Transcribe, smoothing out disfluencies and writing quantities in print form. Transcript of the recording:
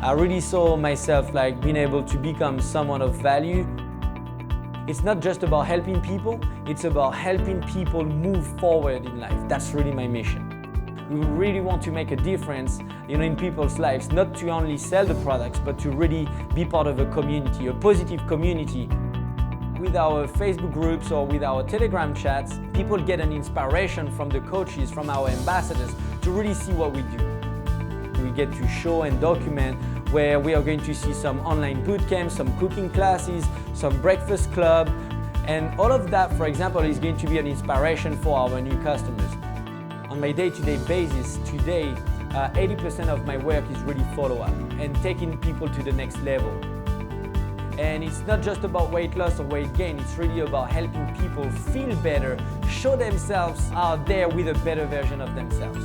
I really saw myself like being able to become someone of value. It's not just about helping people, it's about helping people move forward in life. That's really my mission. We really want to make a difference, in people's lives, not to only sell the products, but to really be part of a community, a positive community. With our Facebook groups or with our Telegram chats, people get an inspiration from the coaches, from our ambassadors, to really see what we do. We get to show and document where we are going to see some online boot camps, some cooking classes, some breakfast club, and all of that, for example, is going to be an inspiration for our new customers. On my day-to-day basis, today, 80% of my work is really follow-up and taking people to the next level. And it's not just about weight loss or weight gain, it's really about helping people feel better, show themselves out there with a better version of themselves.